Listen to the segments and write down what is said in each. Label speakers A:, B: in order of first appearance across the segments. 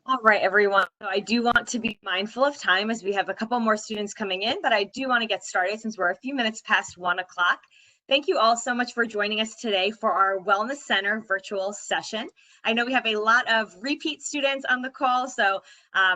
A: All right, everyone. So I do want to be mindful of time as we have a couple more students coming in, but I do want to get started since we're a few minutes past 1 o'clock. Thank you all so much for joining us today for our Wellness Center virtual session. I know we have a lot of repeat students on the call, so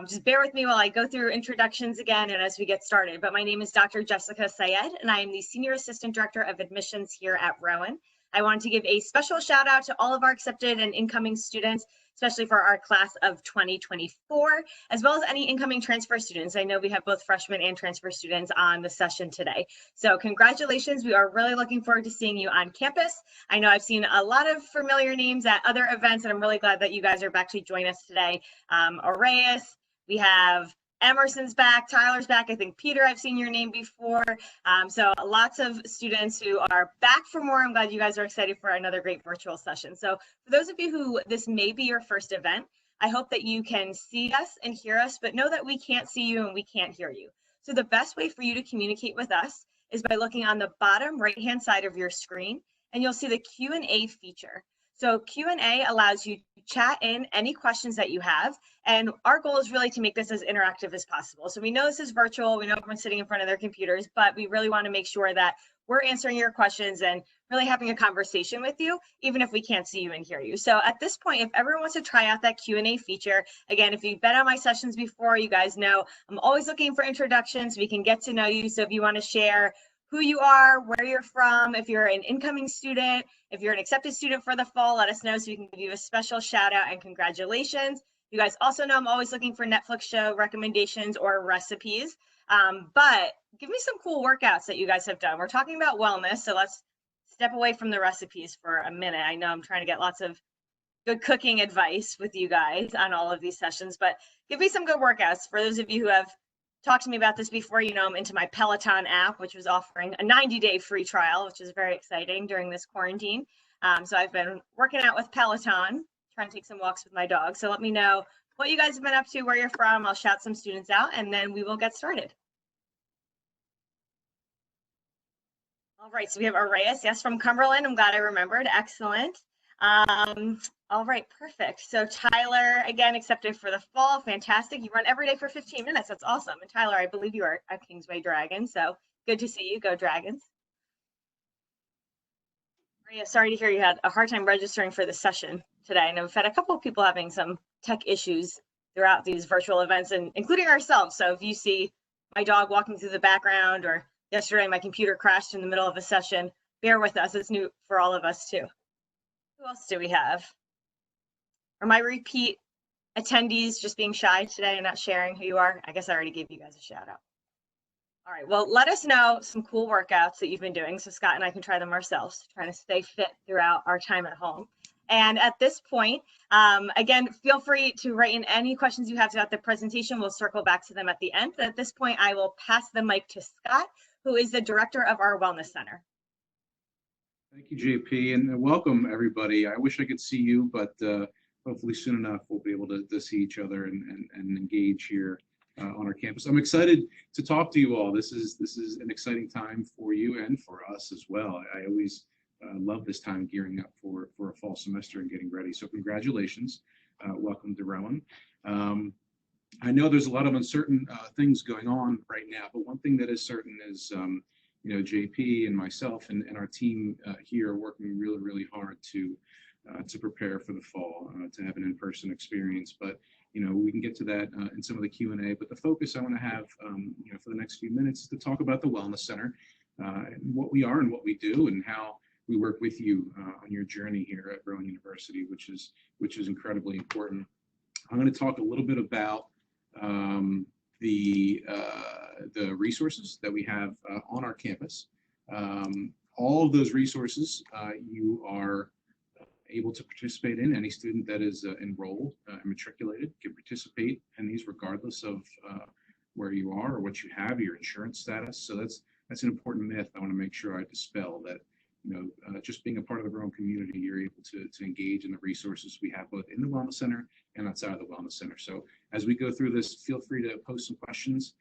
A: just bear with me while I go through introductions again and as we get started. But my name is Dr. Jessica Syed, and I am the Senior Assistant Director of Admissions here at Rowan. I wanted to give a special shout out to all of our accepted and incoming students, especially for our class of 2024, as well as any incoming transfer students. I know we have both freshmen and transfer students on the session today. So congratulations, we are really looking forward to seeing you on campus. I know I've seen a lot of familiar names at other events, and I'm really glad that you guys are back to join us today. Aureus, we have Emerson's back, Tyler's back. I think Peter, I've seen your name before. So lots of students who are back for more. I'm glad you guys are excited for another great virtual session. So for those of you who this may be your first event, I hope that you can see us and hear us, but know that we can't see you and we can't hear you. So the best way for you to communicate with us is by looking on the bottom right-hand side of your screen, and you'll see the Q&A feature. So Q&A allows you to chat in any questions that you have. And our goal is really to make this as interactive as possible. So we know this is virtual, we know everyone's sitting in front of their computers, but we really want to make sure that we're answering your questions and really having a conversation with you, even if we can't see you and hear you. So at this point, if everyone wants to try out that Q&A feature, again, if you've been on my sessions before, you guys know I'm always looking for introductions. We can get to know you. So if you want to share who you are, where you're from, if you're an incoming student, if you're an accepted student for the fall, let us know so we can give you a special shout out and congratulations. You guys also know I'm always looking for Netflix show recommendations or recipes, but give me some cool workouts that you guys have done. We're talking about wellness, so let's step away from the recipes for a minute. I know I'm trying to get lots of good cooking advice with you guys on all of these sessions, but give me some good workouts. For those of you who have talked to me about this before, you know I'm into my Peloton app, which was offering a 90-day free trial, which is very exciting during this quarantine. So I've been working out with Peloton, trying to take some walks with my dog. So let me know what you guys have been up to, where you're from. I'll shout some students out, and then we will get started. All right, so we have Aureus, yes, from Cumberland. I'm glad I remembered. Excellent. All right, perfect. So Tyler, again, accepted for the fall. Fantastic. You run every day for 15 minutes. That's awesome. And Tyler, I believe you are a Kingsway Dragon, so good to see you. Go Dragons. Maria, sorry to hear you had a hard time registering for the session today. I know we've had a couple of people having some tech issues throughout these virtual events, and including ourselves. So if you see my dog walking through the background, or yesterday my computer crashed in the middle of a session, bear with us. It's new for all of us too. Who else do we have? Are my repeat attendees just being shy today and not sharing who you are? I guess I already gave you guys a shout out. All right, well, let us know some cool workouts that you've been doing so Scott and I can try them ourselves, trying to stay fit throughout our time at home. And at this point, again, feel free to write in any questions you have throughout the presentation. We'll circle back to them at the end. But at this point, I will pass the mic to Scott, who is the director of our Wellness Center.
B: Thank you, JP, and welcome everybody. I wish I could see you, but hopefully soon enough we'll be able to see each other and engage here on our campus. I'm excited to talk to you all. This is an exciting time for you and for us as well. I always love this time gearing up for a fall semester and getting ready. So congratulations. Welcome to Rowan. I know there's a lot of uncertain things going on right now, but one thing that is certain is you know, JP and myself and our team here are working really, really hard to prepare for the fall, to have an in-person experience. But you know, we can get to that in some of the Q&A. But the focus I want to have, you know, for the next few minutes is to talk about the Wellness Center, and what we are and what we do, and how we work with you on your journey here at Rowan University, which is incredibly important. I'm going to talk a little bit about the resources that we have on our campus. All of those resources you are able to participate in. Any student that is enrolled and matriculated can participate in these regardless of where you are or what you have, your insurance status. So that's an important myth I want to make sure I dispel, that you know, just being a part of the Rowan community, you're able to engage in the resources we have both in the Wellness Center and outside of the Wellness Center. So as we go through this, feel free to post some questions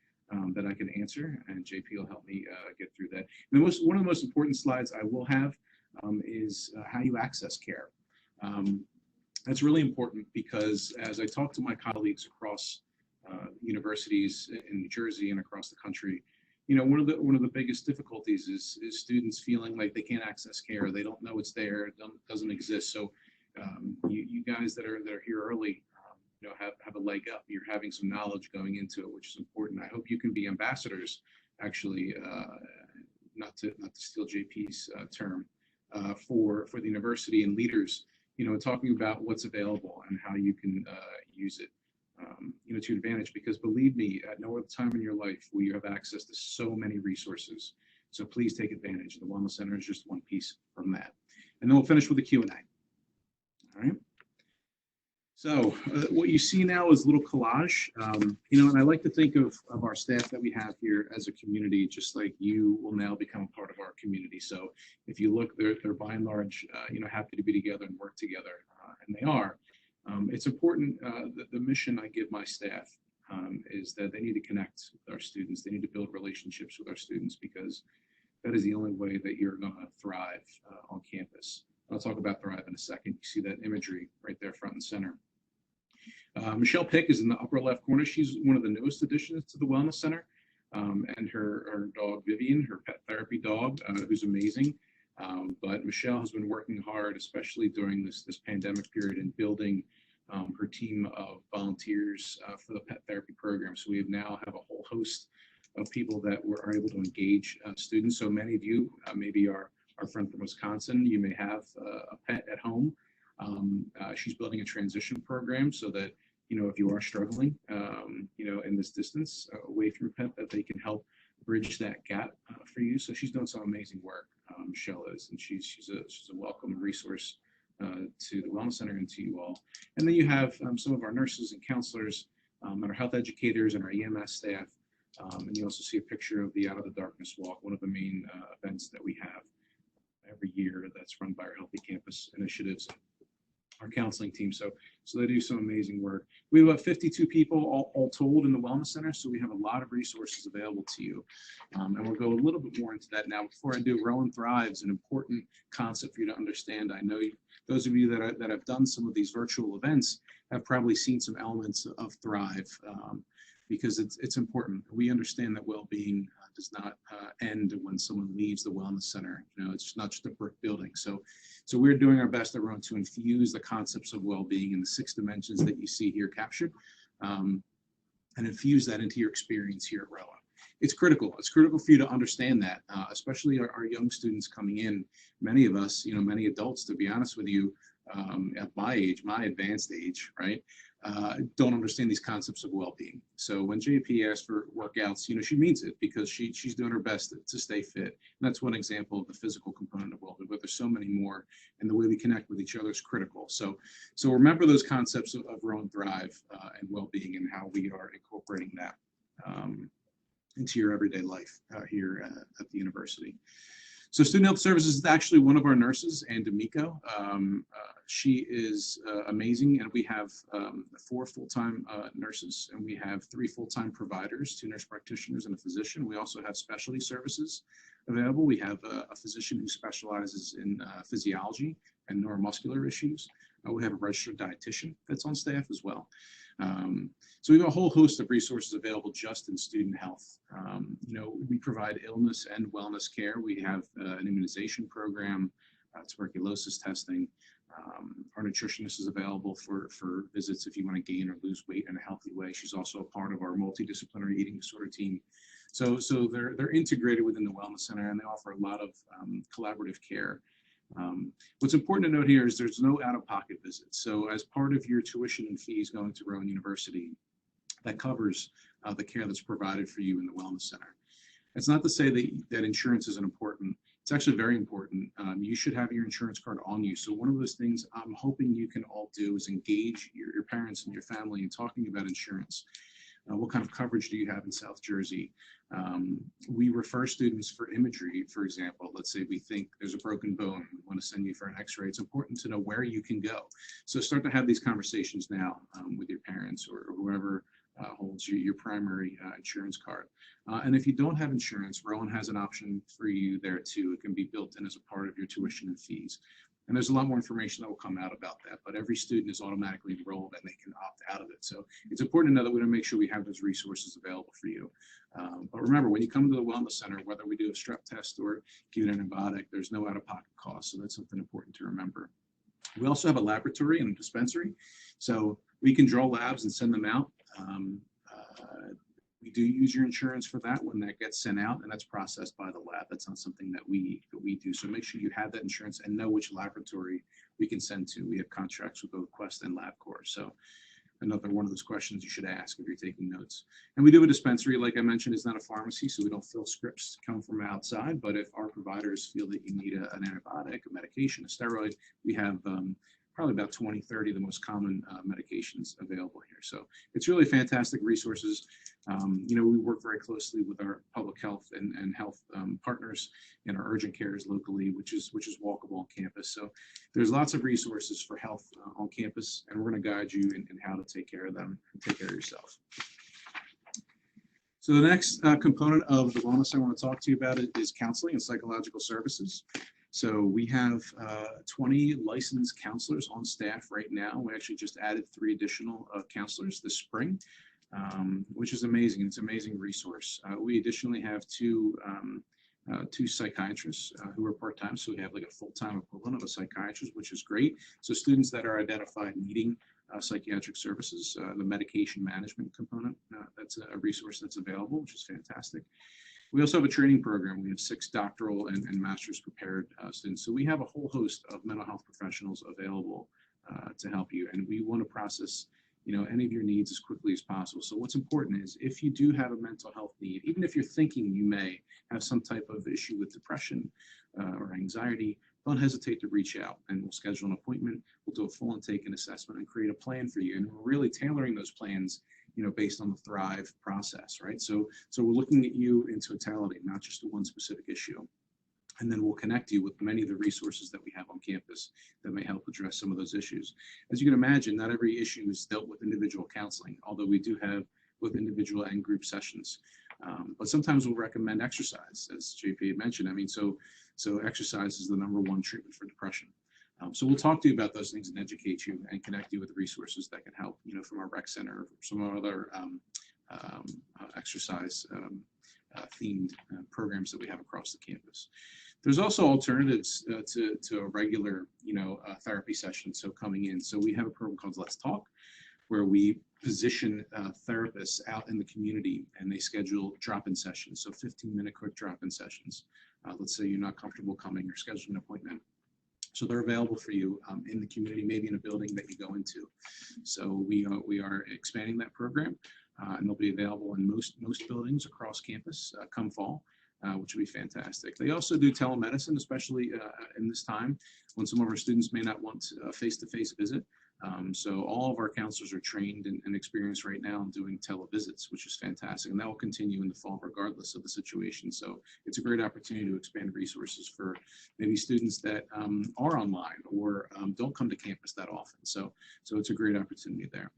B: that I can answer, and JP will help me get through that. And one of the most important slides I will have is how you access care. That's really important because as I talk to my colleagues across universities in New Jersey and across the country, one of the biggest difficulties is students feeling like they can't access care. They don't know it's there, it doesn't exist. So you guys that are here early, have a leg up. You're having some knowledge going into it, which is important. I hope you can be ambassadors, actually, not to steal JP's term, for the university and leaders, talking about what's available and how you can use it, to your advantage. Because believe me, at no other time in your life will you have access to so many resources. So please take advantage. The Wellness Center is just one piece from that. And then we'll finish with the Q&A. All right. So what you see now is a little collage, and I like to think of our staff that we have here as a community, just like you will now become a part of our community. So if you look, they're by and large, happy to be together and work together, and they are. It's important that the mission I give my staff is that they need to connect with our students. They need to build relationships with our students, because that is the only way that you're going to thrive on campus. I'll talk about thrive in a second. You see that imagery right there front and center. Michelle Pick is in the upper left corner. She's one of the newest additions to the Wellness Center, and her dog Vivian, her pet therapy dog, who's amazing. But Michelle has been working hard, especially during this pandemic period, in building her team of volunteers for the pet therapy program. So we now have a whole host of people that are able to engage students. So many of you, maybe our friend from Wisconsin, you may have a pet at home. She's building a transition program so that, if you are struggling, in this distance away from your pet, that they can help bridge that gap for you. So she's doing some amazing work, Michelle is, and she's a welcome resource to the Wellness Center and to you all. And then you have some of our nurses and counselors, and our health educators and our EMS staff. And you also see a picture of the Out of the Darkness Walk, one of the main events that we have every year that's run by our Healthy Campus initiatives, our counseling team. So they do some amazing work. We have about 52 people all told in the Wellness Center, so we have a lot of resources available to you. And we'll go a little bit more into that now. Before I do, Rowan Thrives, an important concept for you to understand. I know those of you that have done some of these virtual events have probably seen some elements of Thrive, because it's important. We understand that well-being does not end when someone leaves the Wellness Center. It's not just a brick building. So we're doing our best at Rowan to infuse the concepts of well-being in the 6 dimensions that you see here captured, and infuse that into your experience here at Rowan. It's critical. It's critical for you to understand that, especially our young students coming in. Many of us, many adults, to be honest with you, at my age, my advanced age, right, don't understand these concepts of well-being. So when JP asks for workouts, she means it, because she's doing her best to stay fit. And that's one example of the physical component of well-being, but there's so many more, and the way we connect with each other is critical. So remember those concepts of Rowan Thrive and well-being, and how we are incorporating that into your everyday life here at the university. So Student Health Services is actually one of our nurses, and D'Amico. She is amazing, and we have 4 full-time nurses, and we have 3 full-time providers, 2 nurse practitioners and a physician. We also have specialty services available. We have a physician who specializes in physiology and neuromuscular issues. We have a registered dietitian that's on staff as well. So we have a whole host of resources available just in student health. We provide illness and wellness care. We have an immunization program, tuberculosis testing. Our nutritionist is available for visits if you want to gain or lose weight in a healthy way. She's also a part of our multidisciplinary eating disorder team. So they're integrated within the Wellness Center, and they offer a lot of collaborative care. What's important to note here is there's no out-of-pocket visits. So as part of your tuition and fees going to Rowan University, that covers the care that's provided for you in the Wellness Center. It's not to say that insurance isn't important. It's actually very important. You should have your insurance card on you. So one of those things I'm hoping you can all do is engage your parents and your family in talking about insurance. What kind of coverage do you have in South Jersey? We refer students for imagery, for example. Let's say we think there's a broken bone, we want to send you for an x-ray. It's important to know where you can go. So start to have these conversations now with your parents or whoever holds your primary insurance card. And if you don't have insurance, Rowan has an option for you there too. It can be built in as a part of your tuition and fees. And there's a lot more information that will come out about that, but every student is automatically enrolled and they can opt out of it. So it's important to know that we want to make sure we have those resources available for you. But remember, when you come to the Wellness Center, whether we do a strep test or give you an antibiotic, there's no out-of-pocket cost. So that's something important to remember. We also have a laboratory and a dispensary. So we can draw labs and send them out. We do use your insurance for that when that gets sent out, and that's processed by the lab. That's not something that we do. So make sure you have that insurance and know which laboratory we can send to. We have contracts with both Quest and LabCorp. So another one of those questions you should ask if you're taking notes. And we do a dispensary, like I mentioned, it's not a pharmacy, so we don't fill scripts come from outside. But if our providers feel that you need an antibiotic, a medication, a steroid, we have probably about 20, 30 of the most common medications available here. So it's really fantastic resources. We work very closely with our public health and health partners and our urgent cares locally, which is walkable on campus. So there's lots of resources for health on campus, and we're going to guide you in how to take care of them and take care of yourself. So the next component of the wellness I want to talk to you about is counseling and psychological services. So we have 20 licensed counselors on staff right now. We actually just added 3 additional counselors this spring, which is amazing. It's an amazing resource. We additionally have two psychiatrists who are part-time. So we have like a full-time equivalent of a psychiatrist, which is great. So students that are identified needing psychiatric services, the medication management component, that's a resource that's available, which is fantastic. We also have a training program. We have 6 doctoral and master's prepared students. So we have a whole host of mental health professionals available to help you. And we want to process, any of your needs as quickly as possible. So what's important is if you do have a mental health need, even if you're thinking you may have some type of issue with depression or anxiety, don't hesitate to reach out, and we'll schedule an appointment. We'll do a full intake and assessment and create a plan for you. And we're really tailoring those plans based on the Thrive process, right? So we're looking at you in totality, not just the one specific issue. And then we'll connect you with many of the resources that we have on campus that may help address some of those issues. As you can imagine, not every issue is dealt with individual counseling, although we do have both individual and group sessions. But sometimes we'll recommend exercise, as JP had mentioned. So exercise is the #1 treatment for depression. So we'll talk to you about those things and educate you and connect you with resources that can help, from our rec center, or some other exercise themed programs that we have across the campus. There's also alternatives to a regular, therapy session. So coming in, so we have a program called Let's Talk, where we position therapists out in the community, and they schedule drop-in sessions. So 15-minute quick drop-in sessions. Let's say you're not comfortable coming or scheduling an appointment. So they're available for you in the community, maybe in a building that you go into. So we are expanding that program, and they'll be available in most buildings across campus come fall, which will be fantastic. They also do telemedicine, especially in this time when some of our students may not want a face-to-face visit. So all of our counselors are trained and experienced right now in doing televisits, which is fantastic. And that will continue in the fall regardless of the situation. So it's a great opportunity to expand resources for maybe students that are online or don't come to campus that often. So it's a great opportunity there.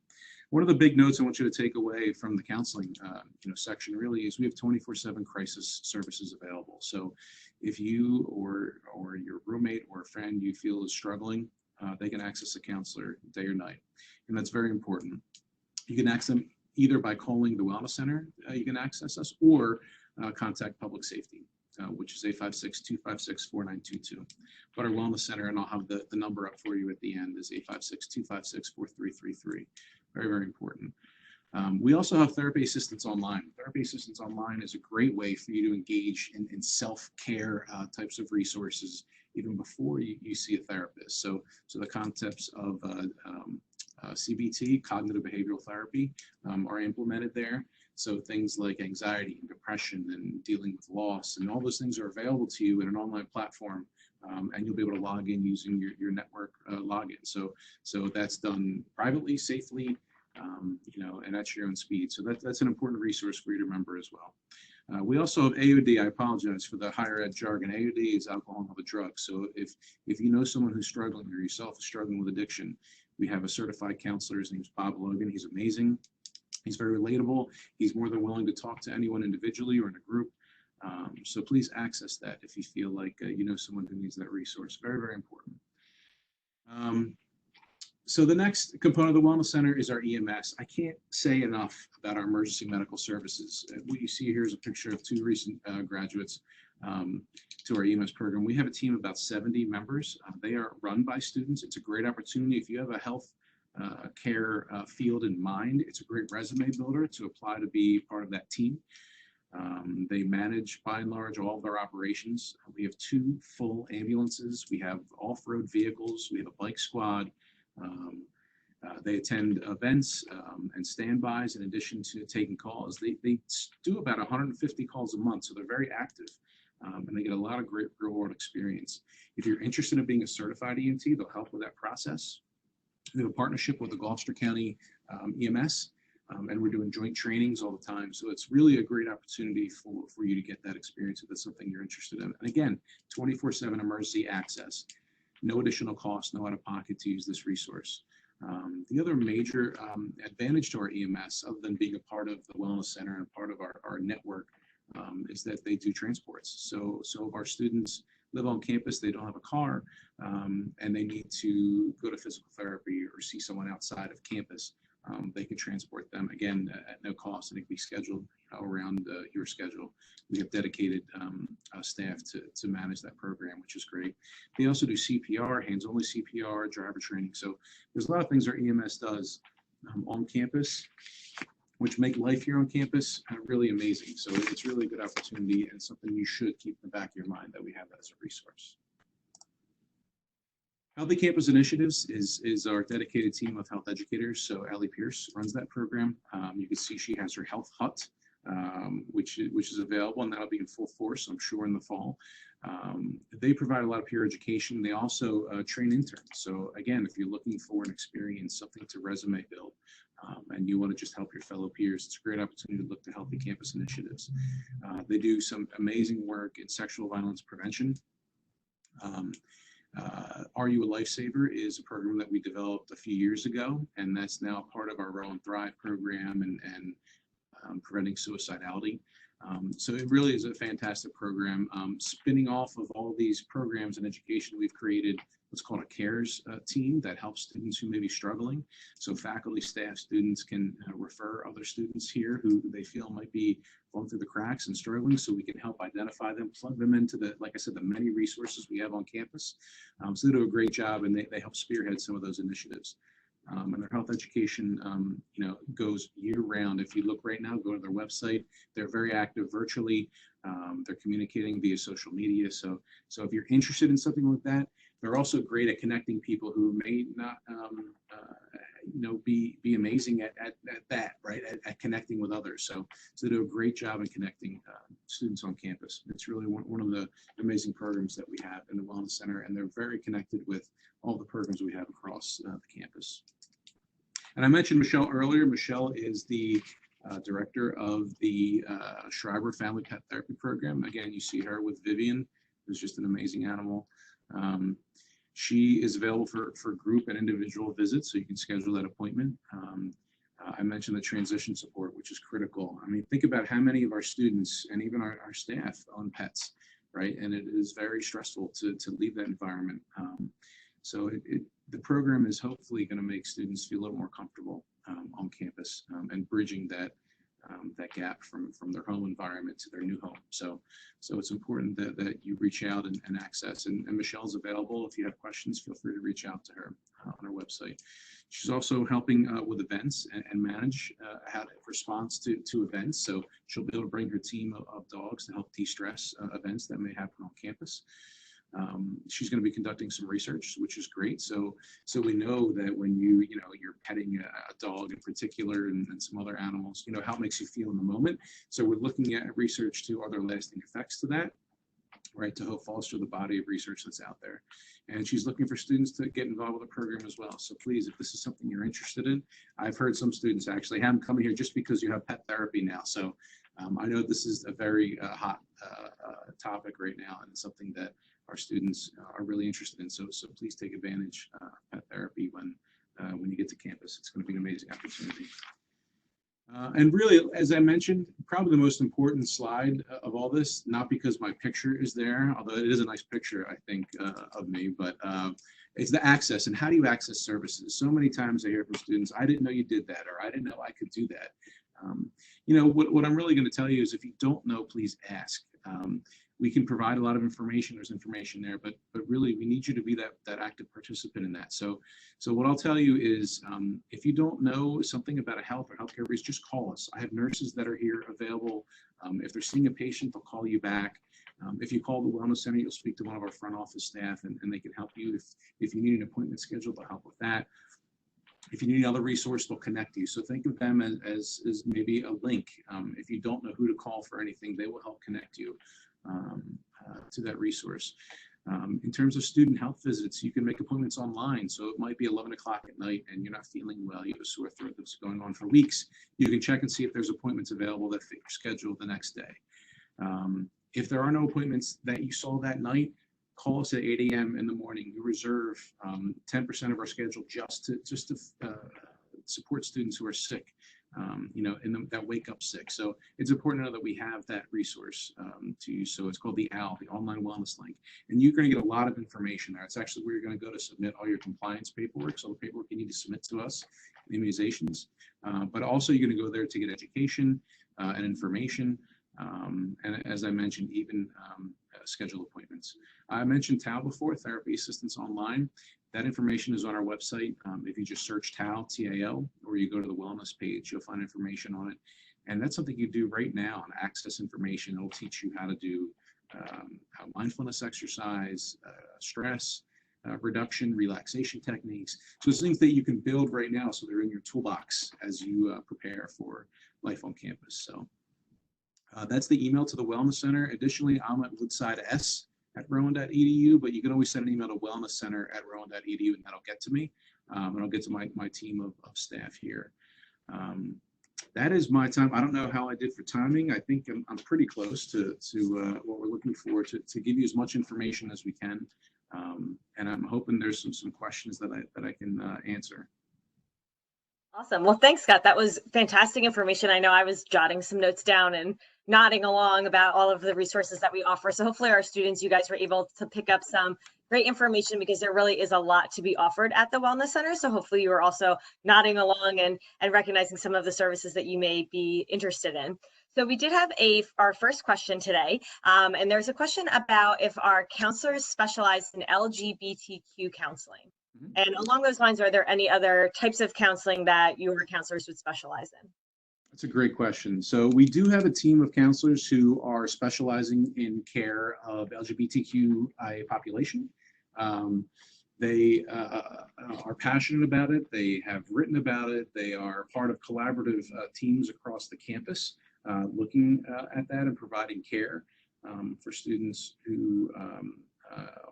B: One of the big notes I want you to take away from the counseling section really is we have 24/7 crisis services available. So if you or your roommate or a friend you feel is struggling, they can access a counselor day or night. And that's very important. You can access them either by calling the Wellness Center, you can access us, or contact Public Safety, which is 856-256-4922. But our Wellness Center, and I'll have the number up for you at the end, is 856-256-4333. Very, very important. We also have therapy assistance online. Therapy assistance online is a great way for you to engage in self-care types of resources even before you see a therapist. So the concepts of CBT, cognitive behavioral therapy, are implemented there. So things like anxiety and depression and dealing with loss and all those things are available to you in an online platform, and you'll be able to log in using your network login. So that's done privately, safely, and at your own speed. So that's an important resource for you to remember as well. We also have AOD. I apologize for the higher ed jargon. AOD is alcohol and other drugs. So if you know someone who's struggling or yourself is struggling with addiction, we have a certified counselor. His name is Bob Logan. He's amazing. He's very relatable. He's more than willing to talk to anyone individually or in a group. So please access that if you feel like you know someone who needs that resource. Very, very important. So the next component of the Wellness Center is our EMS. I can't say enough about our emergency medical services. What you see here is a picture of two recent graduates to our EMS program. We have a team of about 70 members. They are run by students. It's a great opportunity. If you have a health care field in mind, it's a great resume builder to apply to be part of that team. They manage, by and large, all of our operations. We have 2 full ambulances. We have off-road vehicles. We have a bike squad. They attend events and standbys in addition to taking calls. They do about 150 calls a month, so they're very active, and they get a lot of great real-world experience. If you're interested in being a certified EMT, they'll help with that process. We have a partnership with the Gloucester County EMS, and we're doing joint trainings all the time. So it's really a great opportunity for you to get that experience if that's something you're interested in. And again, 24/7 emergency access. No additional cost, no out-of-pocket to use this resource. The other major advantage to our EMS, other than being a part of the Wellness Center and part of our network, is that they do transports. So if our students live on campus, they don't have a car, and they need to go to physical therapy or see someone outside of campus, they can transport them, again, at no cost, and it can be scheduled around your schedule. We have dedicated staff to manage that program, which is great. They also do CPR, hands-only CPR, driver training. So there's a lot of things our EMS does on campus, which make life here on campus really amazing. So it's really a good opportunity and something you should keep in the back of your mind that we have that as a resource. Healthy Campus Initiatives is our dedicated team of health educators. So Allie Pierce runs that program. You can see she has her health hut, which is available, and that'll be in full force, I'm sure, in the fall. They provide a lot of peer education. They also train interns. So again, if you're looking for an experience, something to resume build, and you want to just help your fellow peers, it's a great opportunity to look to Healthy Campus Initiatives. They do some amazing work in sexual violence prevention. Are You a Lifesaver is a program that we developed a few years ago, and that's now part of our Rowan Thrive program and preventing suicidality. So it really is a fantastic program. Spinning off of all these programs and education, we've created what's called a CARES team that helps students who may be struggling. So faculty, staff, students can refer other students here who they feel might be falling through the cracks and struggling, so we can help identify them, plug them into the, like I said, the many resources we have on campus. So they do a great job, and they help spearhead some of those initiatives. And their health education, goes year round. If you look right now, go to their website. They're very active virtually. They're communicating via social media. So if you're interested in something like that, they're also great at connecting people who may not, be amazing at that, right? At connecting with others. So they do a great job in connecting students on campus. It's really one of the amazing programs that we have in the Wellness Center, and they're very connected with all the programs we have across the campus. And I mentioned Michelle earlier. Michelle is the director of the Schreiber Family Pet Therapy Program. Again, you see her with Vivian, who's just an amazing animal. She is available for group and individual visits, so you can schedule that appointment. I mentioned the transition support, which is critical. I mean, think about how many of our students and even our staff own pets, right? And it is very stressful to leave that environment. So the program is hopefully going to make students feel a little more comfortable on campus and bridging that gap from their home environment to their new home. So it's important that you reach out and access. And Michelle's available. If you have questions, feel free to reach out to her on our website. She's also helping with events and manage how to response to events. So she'll be able to bring her team of dogs to help de-stress events that may happen on campus. She's going to be conducting some research, which is great. So we know that when you're petting a dog in particular and some other animals, how it makes you feel in the moment. So we're looking at research to other lasting effects to that, right, to help foster the body of research that's out there. And she's looking for students to get involved with the program as well. So please, if this is something you're interested in, I've heard some students actually have them coming here just because you have pet therapy now. So I know this is a very hot topic right now, and it's something that our students are really interested in. So please take advantage of pet therapy when you get to campus. It's going to be an amazing opportunity. And really, as I mentioned, probably the most important slide of all this, not because my picture is there, although it is a nice picture, I think, of me, but it's the access and how do you access services. So many times I hear from students, I didn't know you did that, or I didn't know I could do that. You know, what I'm really going to tell you is if you don't know, please ask. We can provide a lot of information. There's information there, but really we need you to be that active participant in that. So what I'll tell you is if you don't know something about a health or healthcare resource, just call us. I have nurses that are here available. If they're seeing a patient, they'll call you back. If you call the Wellness Center, you'll speak to one of our front office staff and they can help you. If you need an appointment scheduled, they'll help with that. If you need another resource, they'll connect you. So think of them as maybe a link. If you don't know who to call for anything, they will help connect you to that resource. In terms of student health visits, you can make appointments online. So it might be 11 o'clock at night and you're not feeling well, you have a sore throat that's going on for weeks. You can check and see if there's appointments available that fit your schedule the next day. If there are no appointments that you saw that night, call us at 8 a.m. in the morning. We reserve 10% of our schedule just to support students who are sick, you know, that wake up sick. So it's important to know that we have that resource to use. So it's called the AL, the Online Wellness Link. And you're going to get a lot of information there. It's actually where you're going to go to submit all your compliance paperwork. So the paperwork you need to submit to us, immunizations, but also you're going to go there to get education and information. And as I mentioned, even schedule appointments. I mentioned TAO before, Therapy Assistance Online. That information is on our website. If you just search TAO, T-A-O, or you go to the wellness page, you'll find information on it. And that's something you do right now and access information. It'll teach you how to do mindfulness exercise, stress reduction, relaxation techniques. So it's things that you can build right now so they're in your toolbox as you prepare for life on campus. So that's the email to the Wellness Center. Additionally, I'm at woodsides@rowan.edu, but you can always send an email to wellnesscenter@rowan.edu and that'll get to me. And I'll get to my team of staff here. That is my time. I don't know how I did for timing. I think I'm pretty close to what we're looking for to give you as much information as we can. And I'm hoping there's some questions that I can answer.
A: Awesome. Well, thanks, Scott. That was fantastic information. I know I was jotting some notes down and nodding along about all of the resources that we offer. So hopefully our students, you guys were able to pick up some great information because there really is a lot to be offered at the Wellness Center. So hopefully you were also nodding along and recognizing some of the services that you may be interested in. So we did have our first question today, and there's a question about if our counselors specialize in LGBTQ counseling. And along those lines, are there any other types of counseling that your counselors would specialize in?
B: That's a great question. So we do have a team of counselors who are specializing in care of LGBTQIA population. They are passionate about it. They have written about it. They are part of collaborative teams across the campus looking at that and providing care for students who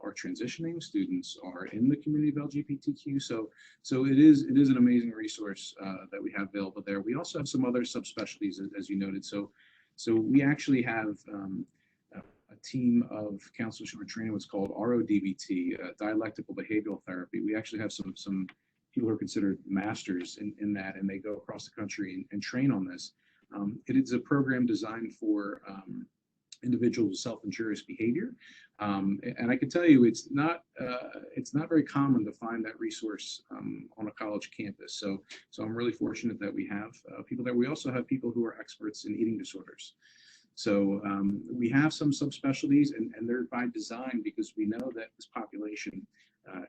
B: are transitioning, students are in the community of LGBTQ. So it is an amazing resource that we have available there. We also have some other subspecialties, as you noted. So we actually have a team of counselors who are training what's called RODBT, dialectical behavioral therapy. We actually have some people who are considered masters in that, and they go across the country and train on this. It is a program designed for individuals with self-injurious behavior, and I can tell you it's not very common to find that resource on a college campus. So I'm really fortunate that we have people there. We also have people who are experts in eating disorders. So we have some subspecialties, and they're by design because we know that this population,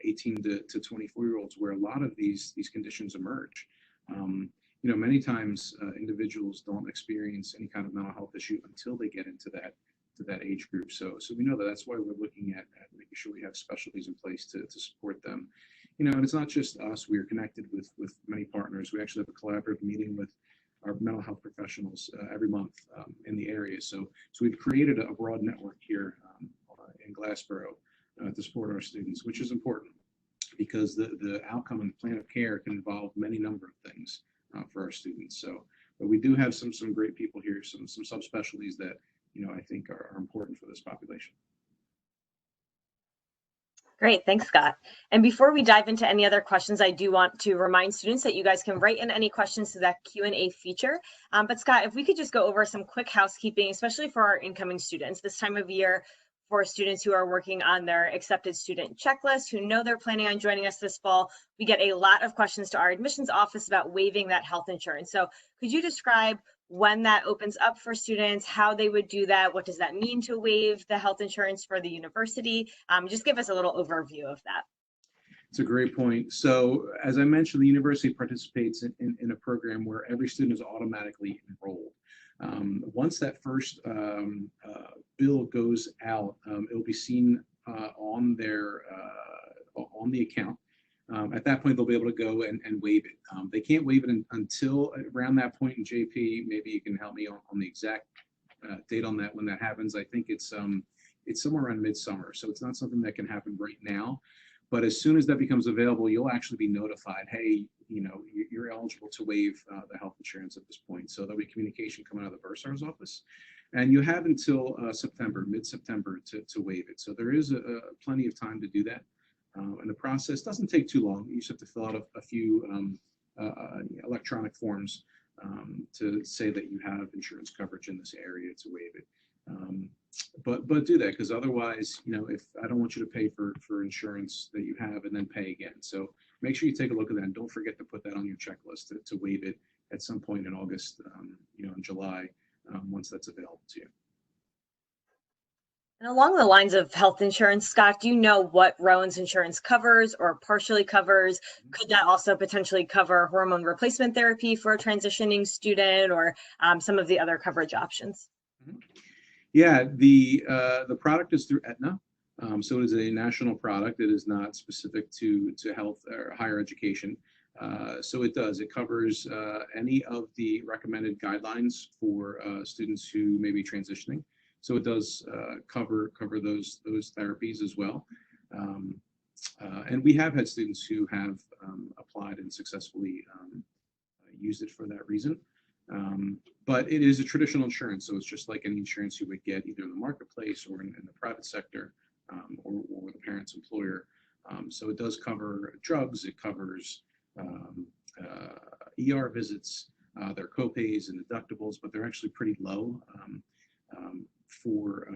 B: 18 to 24-year-olds, where a lot of these conditions emerge. You know, many times individuals don't experience any kind of mental health issue until they get into that age group. So we know that's why we're looking at making sure we have specialties in place to support them. You know, and it's not just us. We are connected with many partners. We actually have a collaborative meeting with our mental health professionals every month in the area. So we've created a broad network here in Glassboro to support our students, which is important because the outcome and plan of care can involve many number of things for our students. But we do have some great people here, some subspecialties that, you know, I think are important for this population.
A: Great, thanks, Scott. And before we dive into any other questions, I do want to remind students that you guys can write in any questions to that Q&A feature. But Scott, if we could just go over some quick housekeeping, especially for our incoming students. This time of year, for students who are working on their accepted student checklist, who know they're planning on joining us this fall. We get a lot of questions to our admissions office about waiving that health insurance. So could you describe when that opens up for students, how they would do that? What does that mean to waive the health insurance for the university? Just give us a little overview of that.
B: It's a great point. So as I mentioned, the university participates in a program where every student is automatically enrolled. Once that first bill goes out, it'll be seen on their on the account. At that point, they'll be able to go and waive it. They can't waive it until around that point in JP. Maybe you can help me on the exact date on that when that happens. I think it's somewhere around midsummer, so it's not something that can happen right now. But as soon as that becomes available, you'll actually be notified, hey, you're eligible to waive the health insurance at this point. So there'll be communication coming out of the bursar's office. And you have until mid-September to waive it. So there is plenty of time to do that. And the process doesn't take too long. You just have to fill out a few electronic forms to say that you have insurance coverage in this area to waive it. But do that, because otherwise, if I don't want you to pay for insurance that you have and then pay again. So make sure you take a look at that, and don't forget to put that on your checklist to waive it at some point in August, in July, once that's available to you.
A: And along the lines of health insurance, Scott, do you know what Rowan's insurance covers or partially covers? Could that also potentially cover hormone replacement therapy for a transitioning student, or some of the other coverage options?
B: Yeah, the product is through Aetna, so it is a national product. It is not specific to health or higher education. So it covers any of the recommended guidelines for students who may be transitioning. So it does cover those therapies as well. And we have had students who have applied and successfully used it for that reason. But it is a traditional insurance, so it's just like any insurance you would get either in the marketplace or in the private sector, or with a parent's employer. So it does cover drugs, it covers ER visits, their copays and deductibles, but they're actually pretty low for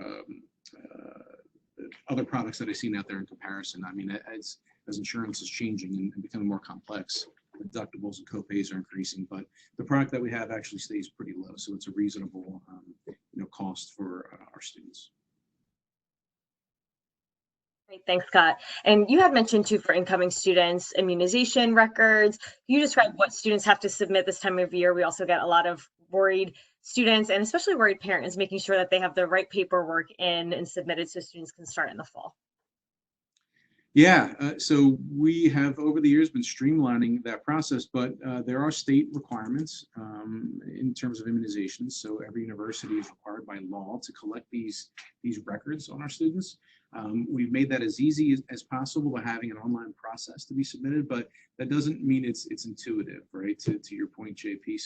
B: other products that I've seen out there in comparison. I mean, as insurance is changing and becoming more complex, deductibles and copays are increasing, but the product that we have actually stays pretty low, so it's a reasonable cost for our students.
A: Great, thanks, Scott. And you had mentioned too, for incoming students, immunization records. You described what students have to submit this time of year. We also get a lot of worried students and especially worried parents, making sure that they have the right paperwork in and submitted so students can start in the fall.
B: Yeah, so we have over the years been streamlining that process, but there are state requirements in terms of immunizations. So every university is required by law to collect these records on our students. We've made that as easy as possible by having an online process to be submitted, but that doesn't mean it's intuitive, right? To your point, JP.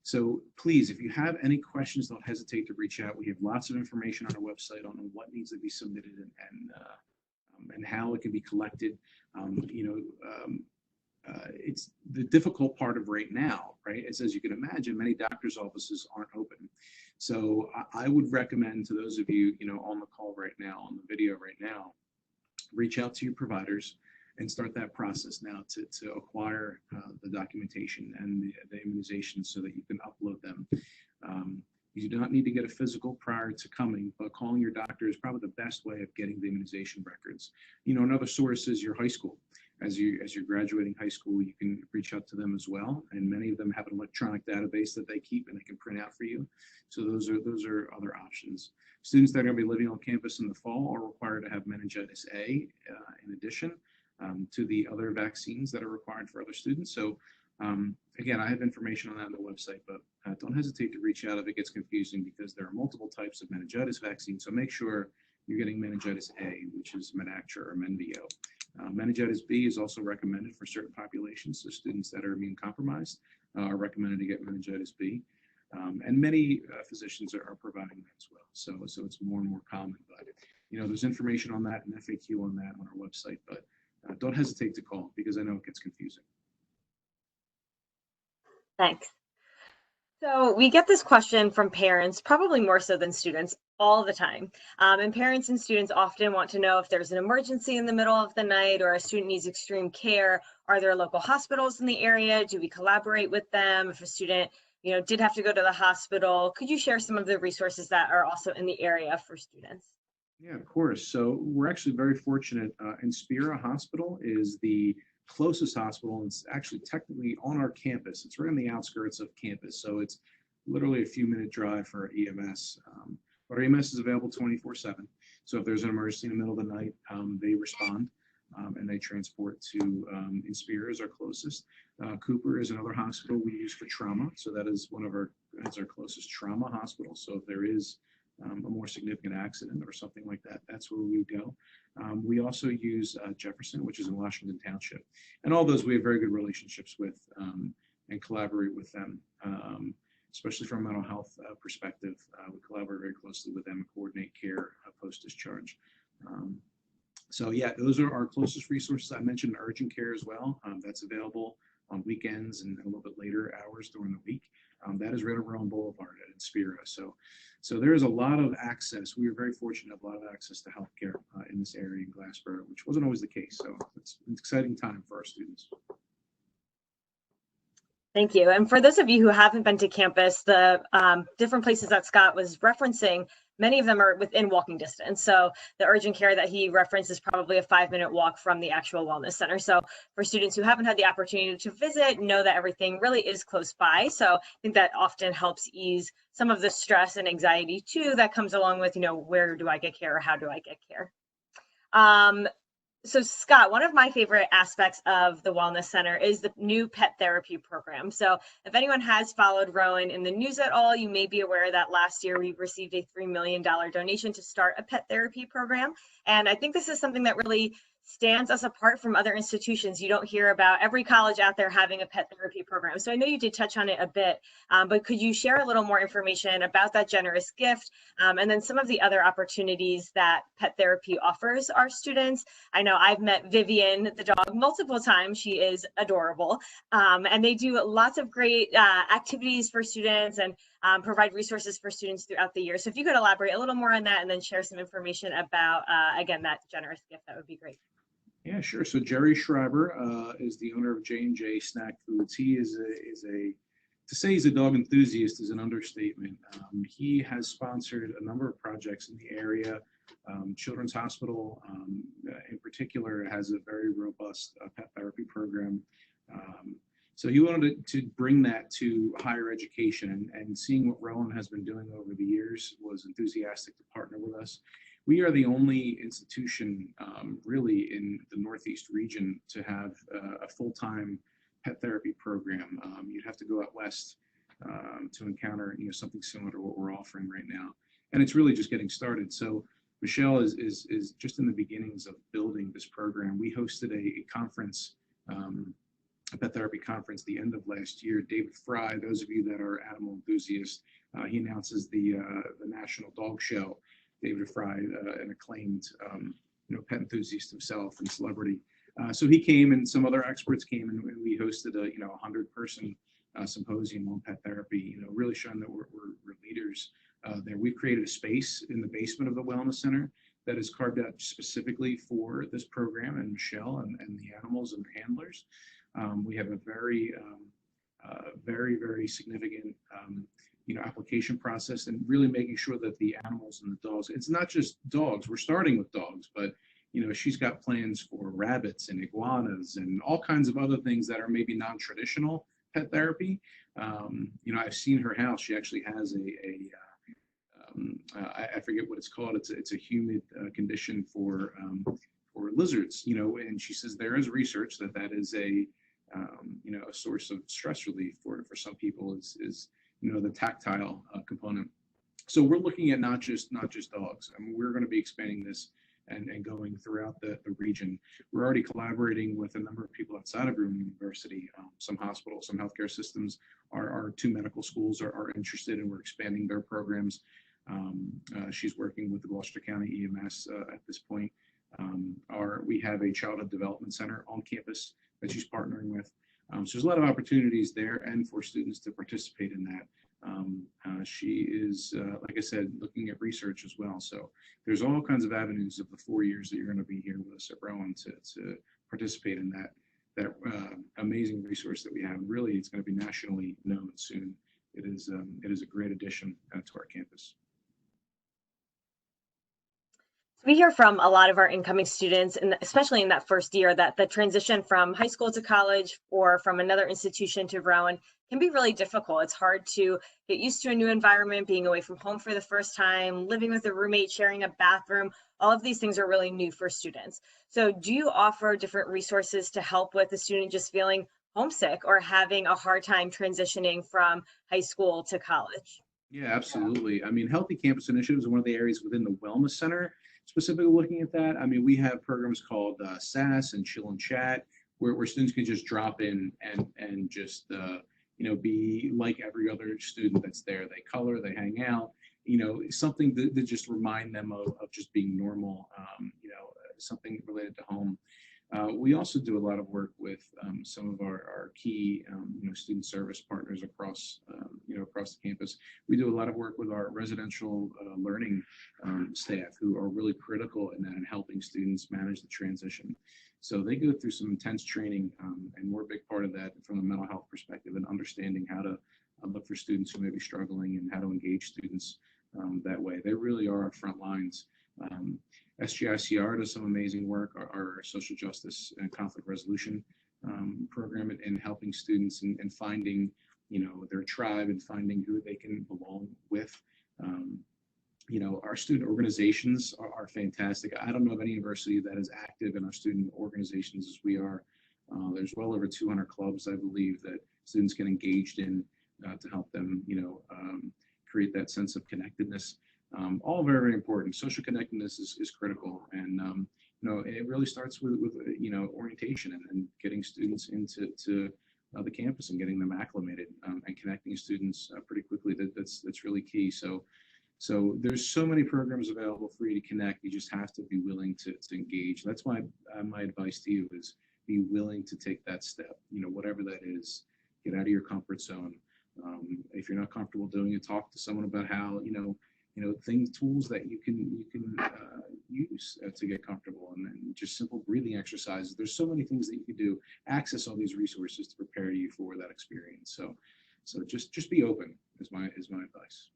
B: So please, if you have any questions, don't hesitate to reach out. We have lots of information on our website on what needs to be submitted and how it can be collected. It's the difficult part of right now, right? As you can imagine, many doctors' offices aren't open. So I would recommend to those of you, on the call right now, on the video right now, reach out to your providers and start that process now to acquire the documentation and the immunizations so that you can upload them. You do not need to get a physical prior to coming, but calling your doctor is probably the best way of getting the immunization records. Another source is your high school. As you're graduating high school, you can reach out to them as well. And many of them have an electronic database that they keep and they can print out for you. So those are other options. Students that are going to be living on campus in the fall are required to have meningitis A in addition to the other vaccines that are required for other students. So again, I have information on that on the website, but don't hesitate to reach out if it gets confusing, because there are multiple types of meningitis vaccines. So make sure you're getting meningitis A, which is Menactra or Menveo. Meningitis B is also recommended for certain populations. So students that are immune compromised are recommended to get meningitis B. And many physicians are providing that as well. So it's more and more common. But there's information on that and FAQ on that on our website. But don't hesitate to call, because I know it gets confusing.
A: Thanks. So we get this question from parents, probably more so than students, all the time. And parents and students often want to know if there's an emergency in the middle of the night or a student needs extreme care. Are there local hospitals in the area? Do we collaborate with them? If a student, did have to go to the hospital, could you share some of the resources that are also in the area for students?
B: Yeah, of course. So we're actually very fortunate. Inspira Hospital is the closest hospital. It's actually technically on our campus. It's right on the outskirts of campus. So it's literally a few-minute drive for EMS. But our EMS is available 24/7. So if there's an emergency in the middle of the night, they respond and they transport to Inspira is our closest. Cooper is another hospital we use for trauma. So that's our closest trauma hospital. So if there is a more significant accident or something like that, that's where we go. We also use Jefferson, which is in Washington Township. And all those we have very good relationships with and collaborate with them, especially from a mental health perspective. We collaborate very closely with them and coordinate care post-discharge. So yeah, those are our closest resources. I mentioned urgent care as well. That's available on weekends and a little bit later hours during the week. That is right over on Boulevard at Inspira. So there is a lot of access. We are very fortunate to have a lot of access to healthcare in this area in Glassboro, which wasn't always the case. So it's an exciting time for our students.
A: Thank you. And for those of you who haven't been to campus, the different places that Scott was referencing, many of them are within walking distance. So the urgent care that he referenced is probably a 5-minute walk from the actual wellness center. So for students who haven't had the opportunity to visit, know that everything really is close by. So I think that often helps ease some of the stress and anxiety too that comes along with, where do I get care or how do I get care? So Scott, one of my favorite aspects of the Wellness Center is the new pet therapy program. So if anyone has followed Rowan in the news at all, you may be aware that last year we received a $3 million donation to start a pet therapy program. And I think this is something that really stands us apart from other institutions. You don't hear about every college out there having a pet therapy program. So I know you did touch on it a bit, but could you share a little more information about that generous gift and then some of the other opportunities that pet therapy offers our students? I know I've met Vivian, the dog, multiple times. She is adorable. And they do lots of great activities for students and provide resources for students throughout the year. So if you could elaborate a little more on that and then share some information about, again, that generous gift, that would be great.
B: Yeah, sure. So Jerry Schreiber is the owner of J&J Snack Foods. He is to say he's a dog enthusiast is an understatement. He has sponsored a number of projects in the area. Children's Hospital, in particular, has a very robust pet therapy program. So he wanted to bring that to higher education, and seeing what Rowan has been doing over the years, was enthusiastic to partner with us. We are the only institution really in the Northeast region to have a full-time pet therapy program. You'd have to go out west to encounter something similar to what we're offering right now. And it's really just getting started. So Michelle is just in the beginnings of building this program. We hosted a conference, a pet therapy conference, the end of last year. David Fry, those of you that are animal enthusiasts, he announces the National Dog Show. David Fry, an acclaimed pet enthusiast himself and celebrity. So he came, and some other experts came, and we hosted a 100-person symposium on pet therapy. Really showing that we're leaders there. We've created a space in the basement of the Wellness Center that is carved out specifically for this program and Michelle and the animals and the handlers. We have a very, very significant application process, and really making sure that the animals and the dogs, it's not just dogs. We're starting with dogs, but she's got plans for rabbits and iguanas and all kinds of other things that are maybe non-traditional pet therapy. I've seen her house. She actually has I forget what it's called. It's a humid condition for lizards. And she says there is research that is a source of stress relief for some people is the tactile component. So we're looking at not just dogs. I mean, we're going to be expanding this and going throughout the region. We're already collaborating with a number of people outside of Rowan University. Some hospitals, some healthcare systems, our 2 medical schools are interested, and we're expanding their programs. She's working with the Gloucester County EMS at this point. We have a childhood development center on campus that she's partnering with. So there's a lot of opportunities there, and for students to participate in that. She is, like I said, looking at research as well. So there's all kinds of avenues of the 4 years that you're going to be here with us at Rowan to participate in that amazing resource that we have. Really, it's going to be nationally known soon. It is a great addition to our campus.
A: We hear from a lot of our incoming students, and especially in that first year, that the transition from high school to college or from another institution to Rowan can be really difficult. It's hard to get used to a new environment, being away from home for the first time, living with a roommate, sharing a bathroom. All of these things are really new for students. So do you offer different resources to help with the student just feeling homesick or having a hard time transitioning from high school to college?
B: Yeah, absolutely. I mean, Healthy Campus Initiatives is one of the areas within the Wellness Center, specifically looking at that. I mean, we have programs called SAS and Chill and Chat, where students can just drop in and just be like every other student that's there. They color, they hang out, something that just remind them of just being normal, something related to home. We also do a lot of work with some of our key, student service partners across the campus. We do a lot of work with our residential learning staff, who are really critical in that and helping students manage the transition. So they go through some intense training, and we're a big part of that from a mental health perspective and understanding how to look for students who may be struggling and how to engage students that way. They really are our front lines. SGICR does some amazing work, our social justice and conflict resolution program, in helping students and finding, their tribe and finding who they can belong with. Our student organizations are fantastic. I don't know of any university that is active in our student organizations as we are. There's well over 200 clubs, I believe, that students get engaged in to help them, create that sense of connectedness. All very, very important. Social connectedness is critical, and it really starts with orientation and getting students into the campus and getting them acclimated, and connecting students pretty quickly. That's really key. So there's so many programs available for you to connect. You just have to be willing to engage. That's why my advice to you is be willing to take that step. Whatever that is, get out of your comfort zone. If you're not comfortable doing it, talk to someone about how tools that you can use to get comfortable, and then just simple breathing exercises. There's so many things that you can do. Access all these resources to prepare you for that experience. So just be open is my advice.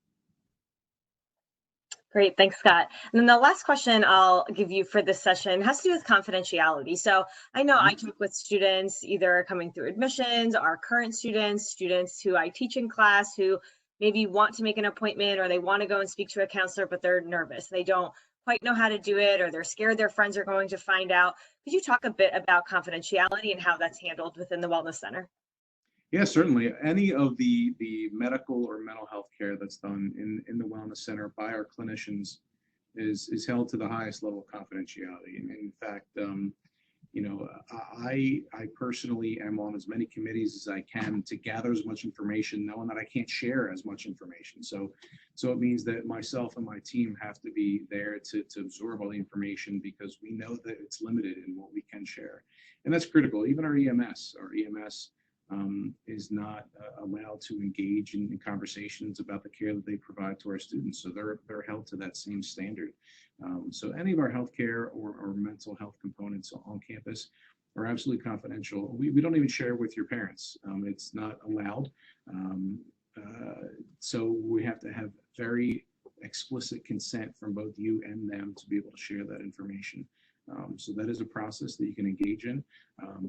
A: Great, thanks, Scott. And then the last question I'll give you for this session has to do with confidentiality. So I know I talk with students either coming through admissions, our current students who I teach in class, who maybe want to make an appointment or they want to go and speak to a counselor, but they're nervous. They don't quite know how to do it, or they're scared their friends are going to find out. Could you talk a bit about confidentiality and how that's handled within the Wellness Center?
B: Yeah, certainly. Any of the medical or mental health care that's done in the Wellness Center by our clinicians is held to the highest level of confidentiality. And in fact, I personally am on as many committees as I can to gather as much information, knowing that I can't share as much information. So it means that myself and my team have to be there to absorb all the information, because we know that it's limited in what we can share. And that's critical. Even our EMS is not allowed to engage in conversations about the care that they provide to our students. So they're held to that same standard. So any of our healthcare or mental health components on campus are absolutely confidential. We don't even share with your parents. It's not allowed. So we have to have very explicit consent from both you and them to be able to share that information. So that is a process that you can engage in.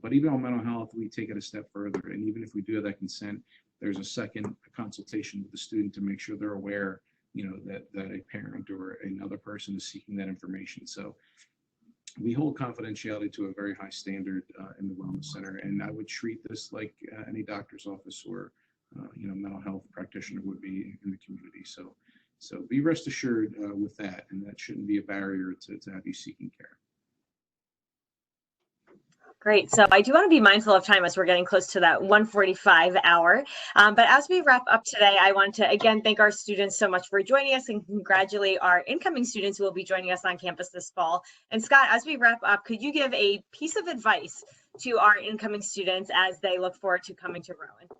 B: But even on mental health, we take it a step further. And even if we do have that consent, there's a second consultation with the student to make sure they're aware, that a parent or another person is seeking that information. So we hold confidentiality to a very high standard in the Wellness Center. And I would treat this like any doctor's office or mental health practitioner would be in the community. So be rest assured with that, and that shouldn't be a barrier to have you seeking care.
A: Great. So I do want to be mindful of time as we're getting close to that 1:45 hour. But as we wrap up today, I want to again thank our students so much for joining us and congratulate our incoming students who will be joining us on campus this fall. And Scott, as we wrap up, could you give a piece of advice to our incoming students as they look forward to coming to Rowan?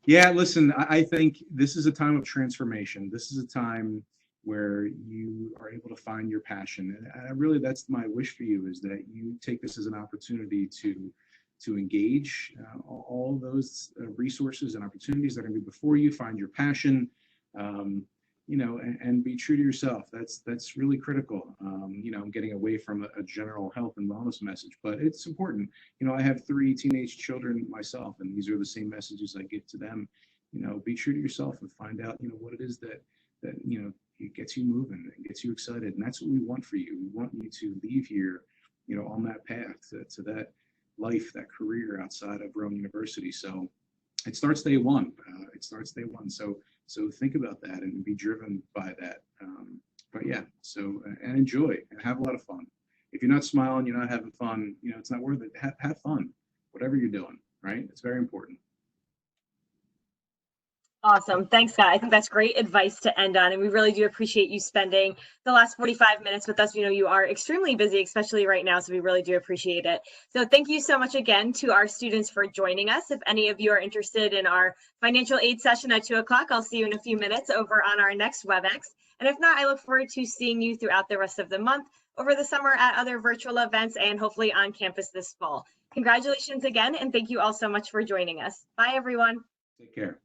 B: Yeah, listen, I think this is a time of transformation. This is a time where you are able to find your passion. And I really, that's my wish for you, is that you take this as an opportunity to engage all those resources and opportunities that are going to be before you. Find your passion, um, and be true to yourself. That's really critical. I'm getting away from a general health and wellness message, but it's important. I have 3 teenage children myself, and these are the same messages I give to them. Be true to yourself and find out, what it is that it gets you moving and gets you excited. And that's what we want for you. We want you to leave here, on that path to that life, that career outside of Rowan University. So it starts day one. So think about that and be driven by that. But yeah, so and enjoy and have a lot of fun. If you're not smiling, you're not having fun, it's not worth it. Have fun, whatever you're doing, right? It's very important.
A: Awesome. Thanks, Scott. I think that's great advice to end on. And we really do appreciate you spending the last 45 minutes with us. You are extremely busy, especially right now. So we really do appreciate it. So thank you so much again to our students for joining us. If any of you are interested in our financial aid session at 2 o'clock, I'll see you in a few minutes over on our next WebEx. And if not, I look forward to seeing you throughout the rest of the month, over the summer at other virtual events, and hopefully on campus this fall. Congratulations again. And thank you all so much for joining us. Bye, everyone.
B: Take care.